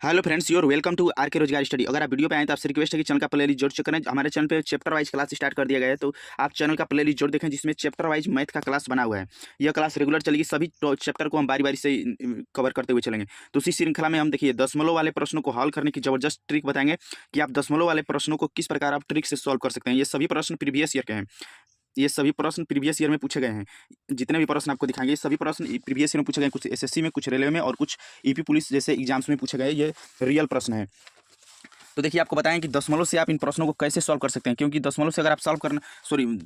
Hello friends, your welcome to R K रोजगार study. अगर आप वीडियो पे आए तो आपसे रिक्वेस्ट है कि चैनल का प्ले लिस्ट जोड़ चुके हैं। हमारे चैनल पे चैप्टर वाइज क्लास स्टार्ट कर दिया गया है, तो आप चैनल का प्ले लिस्ट जोड़ देखें जिसमें चैप्टर वाइज मैथ का क्लास बना हुआ है। यह क्लास रेगुलर चलेगी, सभी चैप्टर को हम बारी बारी से कवर करते हुए चलेंगे। तो उसी श्रृंखला में हम देखिए दशमलव वाले प्रश्नों को हल करने की जबरदस्त ट्रिक बताएंगे कि आप दशमलव वाले प्रश्नों को किस प्रकार आप ट्रिक से सॉल्व कर सकते हैं। ये सभी प्रश्न प्रीवियस ईयर के हैं। ये सभी प्रश्न प्रीवियस ईयर में पूछे गए हैं। जितने भी प्रश्न आपको दिखाएंगे ये सभी प्रश्न प्रीवियस ईयर में पूछे गए हैं। कुछ एसएससी में, कुछ रेलवे में और कुछ ईपी पुलिस जैसे एग्जाम्स में पूछे गए। ये रियल प्रश्न है। तो देखिए आपको बताएं कि दशमलव से आप इन प्रश्नों को कैसे सॉल्व कर सकते हैं, क्योंकि दशमलव से अगर आप सॉल्व करना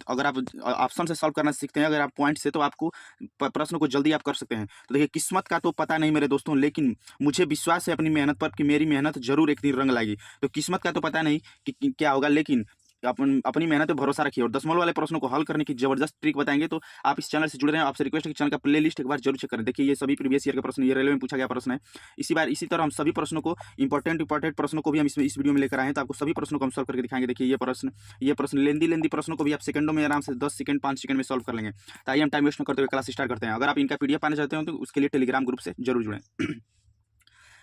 अगर आप ऑप्शन से सॉल्व करना सीखते हैं, अगर आप पॉइंट से, तो आपको प्रश्न को जल्दी आप कर सकते हैं। तो देखिए किस्मत का तो पता नहीं मेरे दोस्तों, लेकिन मुझे विश्वास है अपनी मेहनत पर कि मेरी मेहनत जरूर एक दिन रंग लाएगी। तो किस्मत का तो पता नहीं कि क्या होगा, लेकिन अपनी मेहनत पे भरोसा रखिए और दशमलव वाले प्रश्नों को हल करने की जबरदस्त ट्रिक बताएंगे। तो आप इस चैनल से जुड़ रहे हैं, आपसे रिक्वेस्ट है कि चैनल का प्ले लिस्ट एक बार जरूर चेक करें। देखिए ये सभी प्रीवियस ईयर के प्रश्न, ये रेलवे में पूछा गया प्रश्न है। इसी तरह हम सभी प्रश्नों को इंपॉर्टेंट प्रश्नों को भी हम इस वीडियो में लेकर आए हैं। तो आपको सभी प्रश्नों को हम सॉल्व करके दिखाएंगे। देखिए ये प्रश्न लेंदी प्रश्नों को भी आप सेकंडों में आराम से 10 सेकंड 5 सेकंड में सॉल्व कर लेंगे। तो आइए हम टाइम वेस्ट न करते हुए क्लास स्टार्ट करते हैं। अगर आप इनका पीडीएफ पाना चाहते हो तो उसके लिए टेलीग्राम ग्रुप से जरूर जुड़ें।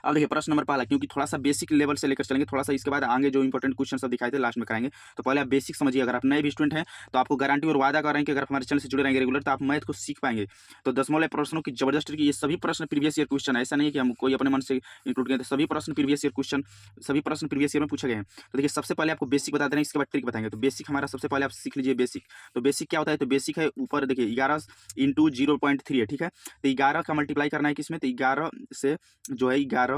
अब देखिए प्रश्न नंबर पहला, क्योंकि थोड़ा सा बेसिक लेवल से लेकर चलेंगे, थोड़ा सा इसके बाद आगे जो इंपॉर्टेंट क्वेश्चन सब दिखाए थे लास्ट में कराएंगे। तो पहले आप बेसिक समझिए। अगर आप नए भी स्टूडेंट हैं तो आपको गारंटी और वादा कर रहे हैं कि अगर हमारे चैनल से जुड़े रहेंगे रेगुलर तो आप मैथ को सीख पाएंगे। तो दशमलव प्रश्नों की जबरदस्त ट्रिक, ये सभी प्रश्न प्रीवियस ईयर क्वेश्चन है। ऐसा नहीं है कि हम कोई अपने मन से इंक्लूड किए थे, सभी प्रश्न प्रीवियस ईयर क्वेश्चन, सभी प्रश्न प्रीवियस ईयर में पूछे गए हैं। तो देखिए सबसे पहले आपको बेसिक बता दें, इसके बाद ट्रिक बताएंगे। तो बेसिक हमारा सबसे पहले आप सीख लीजिए बेसिक। तो बेसिक क्या होता है? तो बेसिक है ऊपर देखिए 11 इंटू 0.3 है, ठीक है। तो 11 का मल्टीप्लाई करना है किसमें? तो 11 से जो है 11,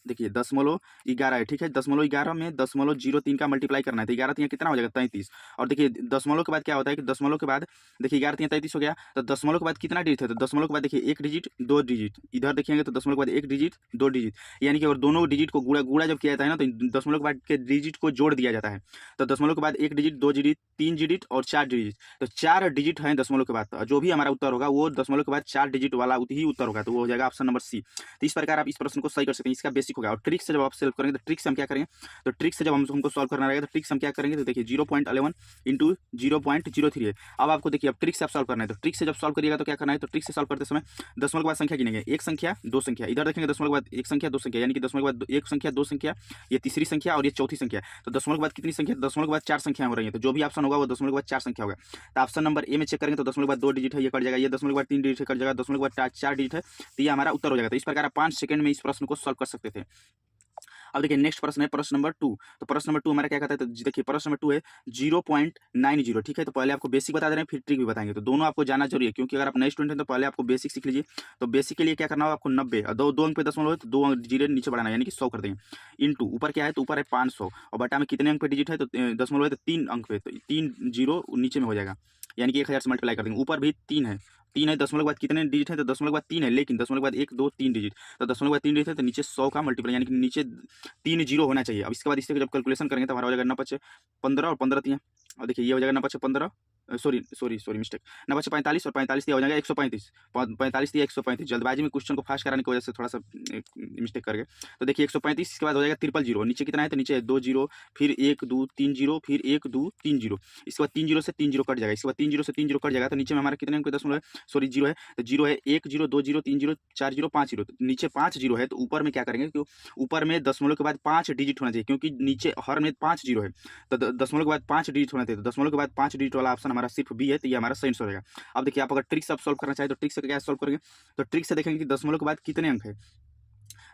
देखिए दशमलव 11 है, ठीक है। दशमलव 11 में 0.03 का मल्टीप्लाई करना है। तो 11 3 कितना हो जाएगा? 33। और देखिए दशमलव के बाद क्या होता है कि दशमलव के बाद देखिए 11 3 33 हो गया। तो दशमलव के बाद कितना डिजिट है? तो दशमलव के बाद देखिए एक डिजिट, दो डिजिट। इधर देखिएंगे तो दशमलव के बाद एक डिजिट, दो डिजिट, यानी कि अगर दोनों डिजिट को गुड़ा जब किया जाता है ना, तो दशमलव के बाद के डिजिट को जोड़ दिया जाता है। तो दशमलव के बाद एक डिजिट, दो डिजिट, तीन डिजिट और चार डिजिट। तो 4 डिजिट है दशमलव के बाद। तो जो भी हमारा उत्तर होगा वो दशमलव के बाद 4 डिजिट वाला ही उत्तर होगा। तो वो हो जाएगा ऑप्शन नंबर सी। तो इस प्रकार आप इस प्रश्न को सही कर सकते हैं। इसका बेसिक होगा। और ट्रिक से जब आप सॉल्व करेंगे तो ट्रिक से हम क्या करेंगे? तो ट्रिक से जब हमको सॉल्व करना रहेगा तो ट्रिक से हम क्या करेंगे? तो देखिए 0.11 इंटू 0.03 है। अब आपको देखिए अब ट्रिक से आप सॉल्व करना है। तो ट्रिक से जब सॉल्व करिएगा तो क्या करना है? तो ट्रिक से सॉल्व करते समय दशमलव के बाद संख्या गिनेंगे, एक संख्या, दो संख्या। इधर देखेंगे दशमलव के बाद एक संख्या, दो संख्या, यानी कि दशमलव के बाद एक संख्या, दो संख्या, ये तीसरी संख्या और ये चौथी संख्या। तो दशमलव के बाद कितनी संख्या? दशमलव के बाद 4 संख्या हो रही है। तो जो भी ऑप्शन होगा वो दशमलव के बाद 4 संख्या होगा। तो ऑप्शन नंबर ए में चेक करेंगे तो दशमलव के बाद 2 डिजिट है, ये कट जाएगा। ये दशमलव के बाद 3 डिजिट है, कट जाएगा। दशमलव के बाद 4 डिजिट है, तो ये हमारा उत्तर हो जाएगा। तो इस प्रकार आप 5 सेकंड में इस प्रश्न को सॉल्व कर सकते थे। अब देखिए नेक्स्ट प्रश्न है प्रश्न नंबर 2। तो प्रश्न नंबर 2 हमारा क्या कहता है? तो देखिए प्रश्न नंबर 2 है 0.90, ठीक है। तो पहले आपको बेसिक बता दे रहे हैं, फिर ट्रिक भी बताएंगे। तो दोनों आपको जानना जरूरी है, क्योंकि अगर आप नए स्टूडेंट हैं तो पहले आपको बेसिक सीख लीजिए। तो बेसिक के लिए क्या करना होगा आपको? 90 और दो अंक पे दशमलव है तो 2 अंक जीरो नीचे बढ़ाना, यानी कि 100 कर देंगे। इंटू ऊपर क्या है? तो ऊपर है 500 और बटा में कितने अंक पे डिजिट है? तो दशमलव है तो 3 अंक पे, तो 3 जीरो नीचे में हो जाएगा, यानी कि 1000 से मल्टीप्लाई कर देंगे। ऊपर भी 3 है, 3 है। दशमलव के बाद कितने डिजिट है? तो दशमलव के बाद 3 है, लेकिन दशमलव के बाद 1 2 3 डिजिट। तो दशमलव के बाद 3 डिजिट है तो नीचे 100 का मल्टीप्लाई, यानी कि नीचे 3 जीरो होना चाहिए। अब इसके बाद इससे जब कैलकुलेशन करेंगे तो हमारा हो जाएगा 9 5 15 और 15 3। और देखिए ये हो जाएगा 9 5 15, सॉरी मिस्टेक, 9 5 45 और 45 दिया हो जाएगा 135। 45 दिया 135, जल्दबाजी में क्वेश्चन को फास्ट कराने की वजह से थोड़ा सा मिस्टेक कर गए। तो देखिए 135, इसके बाद हो जाएगा 000। नीचे कितना है? तो नीचे 2 जीरो, फिर 1 2 3 जीरो, फिर 1 2 3 जीरो। इसके बाद 3 जीरो से 3 जीरो कट जाएगा। इसके बाद 3 जीरो से 3 जीरो कट जाएगा। तो नीचे में हमारा कितने अंक पे दशमलव है? सॉरी जीरो है। तो जीरो है 1 zero, 2 zero, 3 zero, 4 zero, 5 zero. तो नीचे 5 जीरो है, तो ऊपर में क्या करेंगे? क्यों ऊपर में दशमलव के बाद 5 डिजिट होना चाहिए, क्योंकि नीचे हर में 5 जीरो है। तो दशमलव के बाद 5 डिजिट होना चाहिए। तो दशमलव के बाद 5 डिजिट वाला ऑप्शन हमारा सिर्फ बी है, तो ये हमारा सही आंसर रहेगा। अब देखिए आप अगर ट्रिक से आप सॉल्व करना चाहें तो ट्रिक से क्या सॉल्व करेंगे? तो ट्रिक से देखेंगे कि दशमलव के बाद कितने अंक है।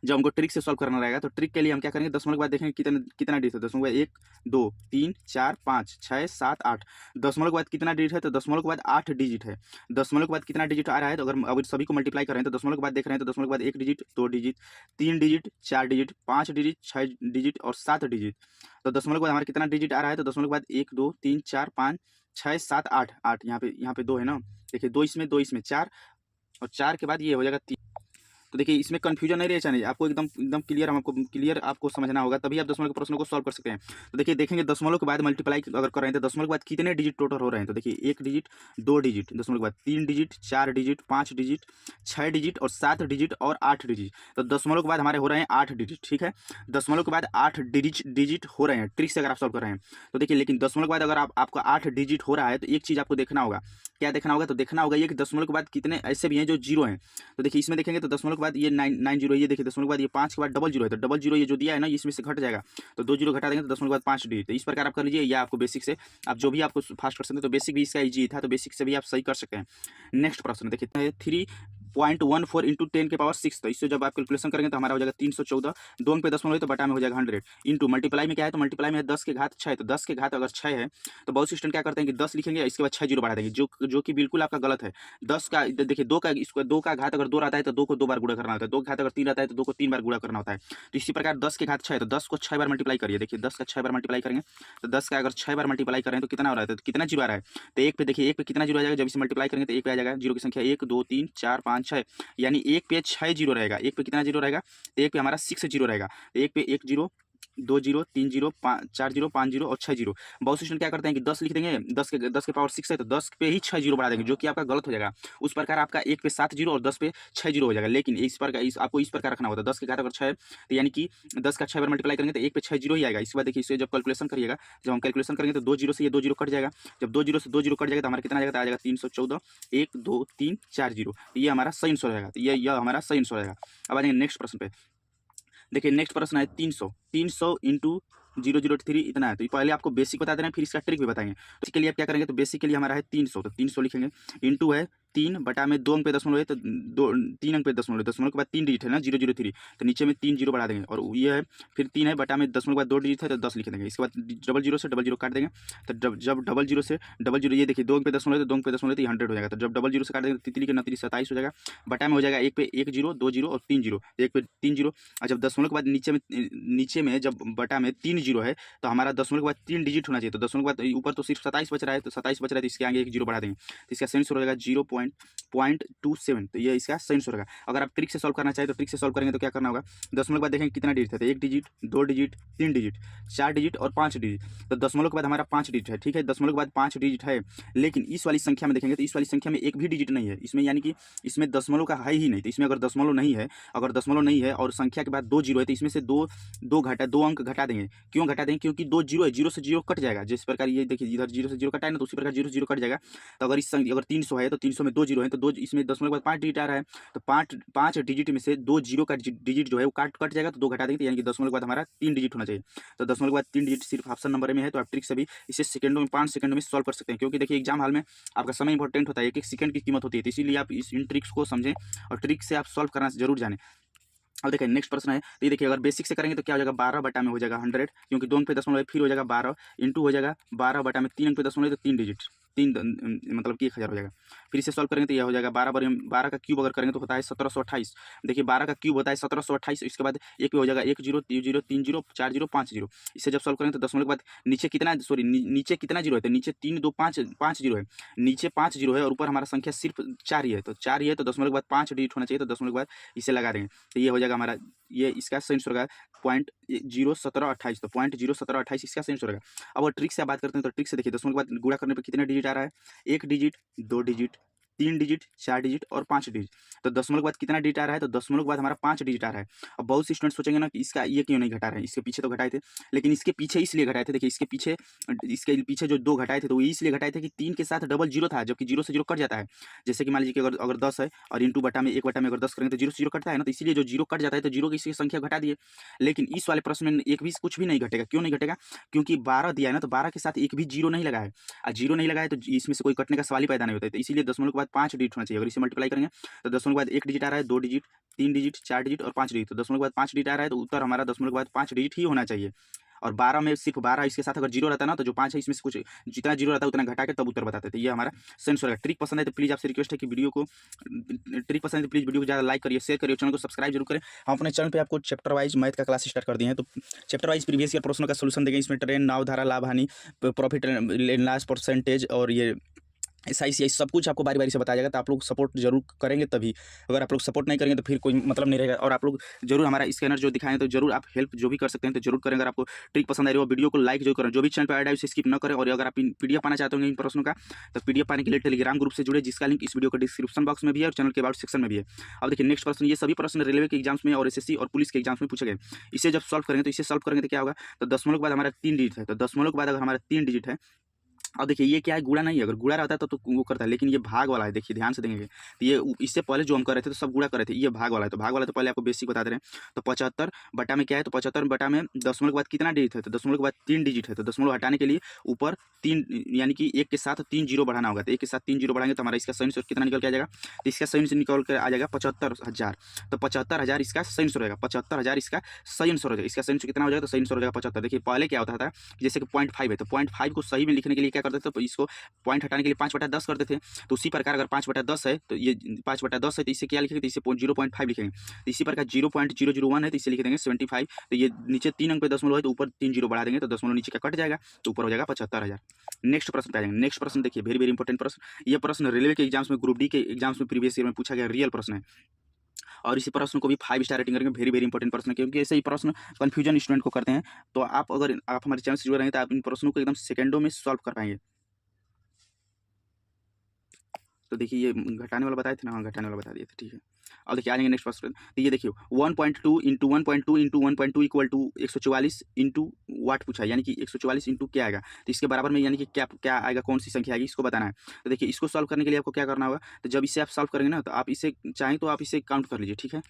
जब हमको ट्रिक से सॉल्व करना रहेगा तो ट्रिक के लिए हम क्या करेंगे? दशमलव के बाद देखेंगे कितना डिजिट है। दशमलव के बाद 1 2 3 4 5 6 7 8। दशमलव के बाद कितना डिजिट है? तो दशमलव के बाद 8 डिजिट है। दशमलव के बाद कितना डिजिट आ रहा है? तो अगर सभी को मल्टीप्लाई कर रहे हैं तो दशमलव के बाद देख रहे हैं तो दशमलव के बाद 1 digit, 2 digit, 3 digit, 4 digit, 5 digit, 6 digit और 7 डिजिट। तो दशमलव के बाद हमारा कितना डिजिट आ रहा है? तो दशमलव के बाद 1 2 3 4 5 6 7 8 8, यहाँ पे 2 है ना। देखिए 2 इसमें 4 और 4 के बाद ये हो जाएगा 3। तो देखिए इसमें कंफ्यूजन नहीं रहना चाहिए आपको, एकदम क्लियर आपको समझना होगा, तभी आप दशमलव के प्रश्नों को सॉल्व कर सकते हैं। तो देखिए देखेंगे दशमलव के बाद मल्टीप्लाई अगर कर रहे हैं तो दशमलव के बाद कितने डिजिट टोटल हो रहे हैं? तो देखिए 1 डिजिट, 2 डिजिट, दशमलव के बाद 3 डिजिट, 4 डिजिट, 5 डिजिट, 6 डिजिट और 7 डिजिट और 8 डिजिट। तो दशमलव के बाद हमारे हो रहे हैं 8 डिजिट, ठीक है। दशमलव के बाद 8 डिजिट हो रहे हैं ट्रिक से अगर आप सॉल्व कर रहे हैं तो देखिए। लेकिन दशमलव के बाद अगर आपका 8 डिजिट हो रहा है तो एक चीज़ आपको देखना होगा। क्या देखना होगा? तो देखना होगा ये कि दशमलव के बाद कितने ऐसे भी हैं जो जीरो हैं। तो देखिए इसमें देखेंगे तो दशमलव के के बाद ये 9 है, ये देखिए दशमलव के बाद ये 5 के बाद डबल जीरो है, तो डबल जीरो ये जो दिया है ना इसमें से घट जाएगा, तो 2 जीरो घटा देंगे तो दशमलव के बाद 5 डिजिट। तो इस प्रकार आप कर लीजिए, या आपको बेसिक से आप जो भी आपको फास्ट कर सकते हैं, तो बेसिक भी इसका ईजी था, तो बेसिक से भी आप सही कर सकते हैं। नेक्स्ट प्रश्न देखिए 3.14 इंटू 10 के पावर 6, तो इससे जब आप कैलकुलेशन करेंगे तो हमारा हो जाएगा 314, 2 अंक पे दशमलव है तो बटा में हो जाएगा 100, इंटू मल्टीप्लाई में क्या है, तो मल्टीप्लाई में 10 के घात 6, तो 10 के घात अगर 6 है तो बहुत स्टूडेंट क्या करते हैं कि 10 लिखेंगे, इसके बाद 6 जीरो बढ़ा देंगे, जो कि बिल्कुल आपका गलत है। 10 का देखिए 2 का घात अगर 2 रहता है तो 2 को 2 बार गुणा करना होता है, 2 का घात अगर 3 रहता है तो 2 को 3 बार गुणा करना होता है। तो इसी प्रकार 10 के घात 6 है तो 10 को 6 बार मल्टीप्लाई करिए, देखिए 10 का 6 बार मल्टीप्लाई करेंगे तो 10 का अगर 6 बार मल्टीप्लाई करें तो कितना हो रहा है, तो कितना जीरो आ रहा है, तो एक पे देखिए, एक पे कितना जीरो आ जाएगा, जब इसे मल्टीप्लाई करेंगे तो एक पे आ जाएगा जीरो की संख्या 1 2 3 4 5 6, यानी एक पे 6 जीरो रहेगा, एक पे कितना जीरो रहेगा, तो एक पे हमारा 6 जीरो रहेगा, तो एक पे 1 zero 2 zero 3 zero 4 zero 5 zero और 6 जीरो। बहुत से स्टूडेंट क्या करते हैं कि 10 लिख देंगे, 10 के पावर 6 है तो 10 पे ही 6 जीरो बढ़ा देंगे, जो कि आपका गलत हो जाएगा। उस प्रकार आपका 1 पे 7 जीरो और 10 पे 6 जीरो हो जाएगा, लेकिन इस प्रकार आपको इस प्रकार रखना होता है, 10 के घात अगर 6 है तो यानी कि 10 का 6 बार मल्टीप्लाई करेंगे तो 1 पे 6 जीरो ही आएगा। इसके बाद देखिए इसे जब कैलकुलेशन करिएगा, जब हम कैलकुलेशन करेंगे तो 2 जीरो से ये 2 जीरो कट जाएगा, जब 2 जीरो से 2 जीरो कट जाएगा तो हमारा कितना आ जाएगा, तो आ जाएगा 314, 1 2 3 4 जीरो, तो ये हमारा सही आंसर रहेगा, तो ये हमारा सही आंसर रहेगा। अब आ जाएंगे नेक्स्ट प्रश्न पे, देखिए नेक्स्ट प्रश्न है 300 इंटू 003 इतना है, तो पहले आपको बेसिक बता देना है, फिर इसका ट्रिक भी बताएंगे। तो इसके लिए आप क्या करेंगे, तो बेसिक के लिए हमारा है 300, तो 300 लिखेंगे, इंटू है 3 बटा में 2 अंक पे दशमलव है तो 3 अंक पे दशमलव के बाद 3 डिजिट है ना 003, तो नीचे में 3 जीरो बढ़ा देंगे, और ये है फिर 3 है बटा में दशमलव के बाद 2 डिजिट है तो 10 लिख देंगे। इसके बाद डबल जीरो से डबल जीरो काट देंगे, तो जब डबल जीरो से डबल जीरो, ये देखिए 2 अंक पे दशमलव है तो 2 अंक पे दशमलव तो 100 हो जाएगा, तो जब डबल जीरो से काट देंगे तो तितली के 29 27 हो जाएगा, बटा में हो जाएगा 1 पे 1 जीरो 2 जीरो और 3 जीरो, 1 पे 3 जीरो, और जब दशमलव के बाद नीचे में जब बटा में 3 जीरो है तो हमारा दशमलव के बाद 3 डिजिट होना चाहिए, तो दशमलव के बाद ऊपर तो सिर्फ 27 बच रहा है, तो 27 बच रहा है तो इसके आगे 1 जीरो बढ़ा देंगे, तो इसका सही आंसर हो जाएगा 0.27, तो ये इसका सही आंसर होगा। अगर आप ट्रिक से सॉल्व करना चाहें तो ट्रिक से सॉल्व करेंगे तो क्या करना होगा, दशमलव के बाद देखेंगे कितना डिजिट है, तो 1 डिजिट 2 डिजिट 3 डिजिट 4 डिजिट और 5 डिजिट, तो दशमलव के बाद हमारा 5 डिजिट है, ठीक है, दशमलव के बाद 5 डिजिट है, लेकिन इस वाली संख्या में देखेंगे तो इस वाली संख्या में एक भी डिजिट नहीं है इसमें, यानी कि इसमें दशमलव का है ही नहीं, तो इसमें अगर दशमलव नहीं है और संख्या के बाद 2 जीरो है तो इसमें से दो अंक घटा देंगे। क्यों घटा देंगे, क्योंकि 2 जीरो है, जीरो से जीरो कट जाएगा, जिस प्रकार ये देखिए इधर जीरो से जीरो कटा है ना, तो उसी प्रकार जीरो से जीरो कट जाएगा। तो अगर अगर 300 है तो 300 में 2 जीरो है तो 2 इसमें दशमलव के बाद 5 डिजिट आ रहा है, तो 5 डिजिट में से 2 जीरो का डिजिट जो है वो कट जाएगा, तो 2 घटा देंगे, तो यानी कि दशमलव के बाद हमारा 3 डिजिट होना चाहिए। तो दशमलव के बाद 3 डिजिट सिर्फ ऑप्शन नंबर में है, तो आप ट्रिक से भी इसे सेकंडों में 5 सेकंड में सॉल्व कर सकते हैं, क्योंकि देखिए एग्जाम हॉल में आपका समय इंपॉर्टेंट होता है, एक सेकंड की कीमत होती है, तो इसीलिए आप इन ट्रिक्स को समझें और ट्रिक से आप सॉल्व करना जरूर जानें। अब देखिए नेक्स्ट प्रश्न है, तो ये देखिए अगर बेसिक से करेंगे तो क्या हो जाएगा, 12 बटा में हो जाएगा 100, क्योंकि 2 अंक पे दशमलव फिर हो जाएगा 12 इंटू हो जाएगा 12 बटा में 3 अंक पे दशमलव तो 3 डिजिट मतलब कि 1000 हो जाएगा। फिर इसे सॉल्व करेंगे तो यह हो जाएगा 12 का क्यूब अगर करेंगे तो होता है 1728, देखिए 12 का क्यूब होता है 1728, इसके बाद एक पे हो जाएगा 1 zero 2 zero 3 zero 4 zero 5 zero. इसे जब सॉल्व करेंगे तो दशमलव के बाद नीचे कितना नीचे कितना जीरो है, तो नीचे 3 2 5 जीरो है, नीचे 5 जीरो है और ऊपर हमारा संख्या सिर्फ 4 ही है, तो 4 ही है तो दशमलव के बाद 5 डिजिट होना चाहिए, तो दशमलव के बाद इसे लगा देंगे, तो ये हो जाएगा हमारा, ये इसका सही आंसर होगा 0.01728, तो 0.01728 इसका सही आंसर होगा। अब ट्रिक से बात करते हैं, तो ट्रिक से देखिए दशमलव के बाद गुणा करने पर कितना डिजिट आ रहा है, 1 डिजिट 2 डिजिट 3 डिजिट 4 डिजिट और 5 डिजिट, तो दशमलव के बाद कितना डिजिट आ रहा है, तो दशमलव के बाद हमारा 5 डिजिट आ रहा है। अब बहुत से स्टूडेंट सोचेंगे ना कि इसका ये क्यों नहीं घटा रहे हैं, इसके पीछे तो घटाए थे, लेकिन इसके पीछे इसलिए घटाए थे, देखिए इसके पीछे जो 2 घटाए थे तो वो इसलिए घटाए थे कि 3 के साथ डबल जीरो था, जबकि जीरो से जीरो कट जाता है। जैसे कि मान लीजिए कि अगर 10 है और इंटू बटा में 1 बटा में अगर 10 करेंगे तो जीरो से जीरो कटता है ना, तो इसीलिए जो जीरो कट जाता है तो जीरो की संख्या घटा दिए। लेकिन इस वाले प्रश्न में एक भी कुछ भी नहीं घटेगा, क्यों नहीं घटेगा, क्योंकि 12 दिया है ना, तो 12 के साथ एक भी जीरो नहीं लगा है, और जीरो नहीं लगा है तो इसमें से कोई कटने का सवाल ही पैदा नहीं होता है, तो इसीलिए दशमलव के बाद 5 डिजिट होना चाहिए। अगर इसे मल्टीप्लाई करेंगे तो दशमलव के बाद 1 डिजिट आ रहा है, 2 डिजिट 3 डिजिट 4 डिजिट और 5 डिजिट, तो दशमलव के बाद 5 डिजिट आ रहा है तो उत्तर हमारा दशमलव के बाद 5 डिजिट ही होना चाहिए। और 12 में सिर्फ 12 इसके साथ अगर जीरो रहता ना, तो जो 5 है इसमें से कुछ जितना जीरो रहता है उतना घटा के तब उत्तर बताते थे। ये हमारा सेंस होगा। ट्रिक पसंद है तो प्लीज़ आपसे रिक्वेस्ट है कि वीडियो को प्लीज़ वीडियो को ज़्यादा लाइक करिए, शेयर करिए, चैनल को सब्सक्राइब जरूर करें। हम अपने चैनल पे आपको चैप्टर वाइज मैथ का क्लास स्टार्ट कर दिए हैं, तो चैप्टर वाइज प्रीवियस ईयर प्रश्नों का सोल्यूशन देंगे। इसमें ट्रेंड, नाव, धारा, लाभ, हानि, प्रॉफिट एंड लॉस परसेंटेज और ये SICI सब कुछ आपको बारी बारी से बताया जाएगा, तो आप लोग सपोर्ट जरूर करेंगे तभी। अगर आप लोग सपोर्ट नहीं करेंगे तो फिर कोई मतलब नहीं रहेगा। और आप लोग जरूर हमारा स्कैनर जो दिखाएं तो जरूर आप हेल्प जो भी कर सकते हैं तो जरूर करें। अगर आपको ट्रिक पसंद आ रही हो वीडियो को लाइक जरूर करें, जो भी चैनल पर ऐड है उसे स्किप न करें। और अगर आप PDF पाना चाहते होंगे इन प्रश्नों का, तो PDF पाने के लिए टेलीग्राम ग्रुप से जुड़े, जिसका लिंक इस वीडियो के डिस्क्रिप्शन बॉक्स में भी है और चैनल के अबाउट सेक्शन में भी है। अब देखिए नेक्स्ट प्रश्न, ये सभी प्रश्न रेलवे के एग्जाम्स में और SSC और पुलिस के एग्जाम्स में पूछे गए। इसे जब सॉल्व करेंगे तो क्या होगा, तो दशमलव के बाद हमारा 3 डिजिट है, तो दशमलव के बाद अगर हमारा 3 डिजिट है अब देखिए ये क्या है, गुणा नहीं है, अगर गुणा रहता तो वो करता है, लेकिन ये भाग वाला है। देखिए ध्यान से देखेंगे तो ये इससे पहले जो हम कर रहे थे तो सब गुणा कर रहे थे, ये भाग वाला है। तो भाग वाला तो पहले आपको बेसिक बता दे रहे हैं। तो 75 बटा में क्या है, तो 75 बटा में दशमलव के बाद कितना डिजिट है, तो दशमलव के बाद 3 डिजिट है। तो दशमलव हटाने के लिए ऊपर 3 यानी कि 1 के साथ 3 जीरो बढ़ाना होगा। तो 1 के साथ 3 जीरो बढ़ाएंगे तो हमारा इसका सही कितना निकल के आ जाएगा, तो इसका सही निकल कर आ जाएगा 75,000। तो 75,000 इसका सही आंसर रहेगा, 75,000 इसका सही आंसर हो जाएगा। इसका सही कितना हो जाएगा, तो सही आंसर हो जाएगा 75। देखिए पहले क्या होता था, जैसे कि 0.5 है तो 0.5 को सही में लिखने के लिए क्या करते थे, तो इसको पॉइंट हटाने के लिए 5/10 करते थे। तो उसी प्रकार अगर 5/10 है तो ये 5/10 है तो इसे क्या लिखेंगे, तो इसे 0.5 लिखेंगे। तो इसी प्रकार 0.001 है तो इसे लिख देंगे 75। तो ये नीचे 3 अंक पे दशमलव है तो ऊपर 3 जीरो बढ़ा देंगे तो दशमलव नीचे का कट जाएगा, तो ऊपर हो जाएगा 75,000। नेक्स्ट प्रश्न पे आ जाएंगे। नेक्स्ट प्रश्न देखिए वेरी वेरी इंपॉर्टेंट प्रश्न। ये प्रश्न रेलवे के एग्जाम्स में, ग्रुप डी के एग्जाम्स में प्रीवियस ईयर में पूछा गया रियल प्रश्न है, और इसी प्रश्न को भी 5 स्टार रेटिंग करेंगे। वेरी वेरी इंपॉर्टेंट प्रश्न है, क्योंकि ऐसे ही प्रश्न कन्फ्यूजन स्टूडेंट को करते हैं। तो आप अगर आप हमारे चैनल से जुड़े रहेंगे तो आप इन प्रश्नों को एकदम सेकंडों में सॉल्व कर पाएंगे। तो देखिए ये घटाने वाला बताए थे ना, हाँ घटाने वाला बता दिए थे, ठीक है। अब देखिए आ जाएंगे नेक्स्ट प्रश्न। तो ये देखिए 1.2 into 1.2 into 1.2 equal to 144 into what पूछा है, यानी कि 144 इंटू क्या आएगा, तो इसके बराबर में यानी कि क्या क्या आएगा, कौन सी संख्या आएगी, इसको बताना है। तो देखिए इसको सॉल्व करने के लिए आपको क्या करना होगा, तो जब इसे आप सॉल्व करेंगे ना तो आप इसे चाहें तो आप इसे काउंट कर लीजिए, ठीक है।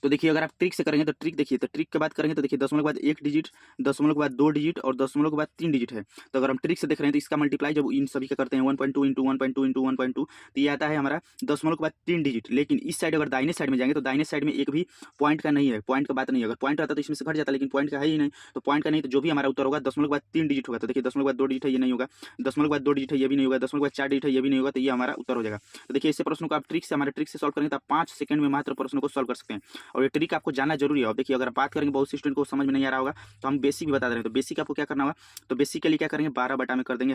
तो देखिए अगर आप ट्रिक से करेंगे तो ट्रिक देखिए, तो ट्रिक के बाद करेंगे तो देखिए दशमलव के बाद 1 डिजिट, दशमलव के बाद 2 डिजिट और दशमलव के बाद 3 डिजिट है। तो अगर हम ट्रिक से देख रहे हैं तो इसका मल्टीप्लाई जब इन सभी का करते हैं 1.2 इंटू 1.2 इंटू 1.2 तो ये आता है हमारा दशमलव के बाद 3 डिजिट। लेकिन इस साइड अगर दाहिने साइड में जाएंगे तो दाहिने साइड में एक भी पॉइंट का नहीं है, पॉइंट का बात नहीं है। अगर पॉइंट रहता तो इसमें से घट जाता, लेकिन पॉइंट का है ही नहीं, तो पॉइंट का नहीं, तो जो भी हमारा उत्तर होगा दशमलव के बाद 3 डिजिट होगा। तो देखिए दशमलव के बाद 2 डिजिट है, ये नहीं होगा, दशमलव के बाद 2 डिजिट है, ये भी नहीं होगा, दशमलव के बाद 4 डिजिट है, ये भी नहीं होगा, तो ये हमारा उत्तर हो जाएगा। तो देखिए इसे प्रश्न को आप ट्रिक से, हमारे ट्रिक से सॉल्व करेंगे तो आप 5 सेकंड में मात्र प्रश्न को सॉल्व कर सकते हैं, और ये ट्रिक आपको जानना जरूरी है। अब देखिए अगर बात करेंगे बहुत से स्टूडेंट को समझ में नहीं आ रहा होगा तो हम बेसिक भी बता दे रहे हैं। तो बेसिक आपको क्या करना होगा, तो बेसिक के लिए क्या करेंगे, 12 बटा में कर देंगे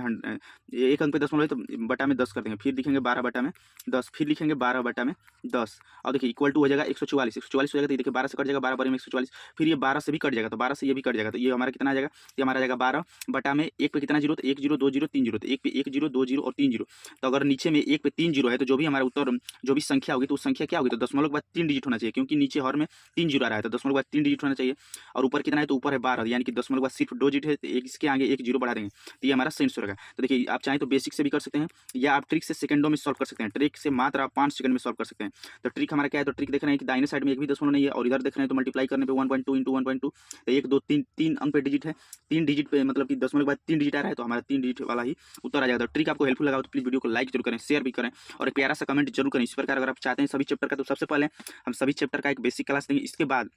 1 अंक पे दशमलव है तो बटा में 10 कर देंगे, फिर लिखेंगे 12 बटा में 10, फिर लिखेंगे 12 बटा में 10। और देखिए इक्वल टू हो जाएगा 144, 144 हो जाएगा, तो देखिए 12 से कट जाएगा, 12 बटे में 144, फिर ये 12 से भी कट जाएगा तो 12 से ये भी कट जाएगा, तो ये हमारा कितना आ जाएगा, ये हमारा आ जाएगा 12 बटा में 1 पे कितना जीरो, तो 1 जीरो 2 जीरो 3 जीरो, तो 1 पे 1 जीरो 2 जीरो और 3 जीरो। तो अगर नीचे में 1 पे 3 जीरो है तो जो भी हमारा उत्तर, जो भी संख्या होगी तो उस संख्या क्या होगी, तो दशमलव के बाद 3 डिजिट होना चाहिए, क्योंकि नीचे हर में 3 जीरो आ रहा है तो दशमलव के बाद 3 डिजिट होना चाहिए। और ऊपर कितना है, तो ऊपर है 12, यानी कि दशमलव के बाद सिर्फ 2 डिजिट है, तो एक इसके आगे 1 जीरो बढ़ा देंगे, तो ये हमारा सही आंसर होगा। तो देखिए आप चाहें तो बेसिक से भी कर सकते हैं या आप ट्रिक से सेकंडों में सॉल्व कर सकते हैं। ट्रिक से मात्र आप 5 सेकंड में सॉल्व कर सकते हैं। तो ट्रिक हमारा क्या है, तो ट्रिक देख रहे हैं कि दाहिने साइड में एक भी दशमलव नहीं है, और इधर देख रहे हैं तो मल्टीप्लाई करने पे 1.2 इंटू 1.2 तो 1 2 3 3 अंक पे डिजिट है, 3 डिजिट पे मतलब कि दशमलव के बाद 3 डिजिट आ रहा है, तो हमारा 3 डिजिट वाला ही उत्तर आ जाएगा। तो ट्रिक आपको हेल्पफुल लगा तो प्लीज वीडियो को लाइक जरूर करें, शेयर भी करें, और एक प्यारा सा कमेंट जरूर करें। इस प्रकार अगर आप चाहते हैं सभी चैप्टर का, तो सबसे पहले हम सभी चैप्टर का एक बेसिक क्लास देंगे, इसके बाद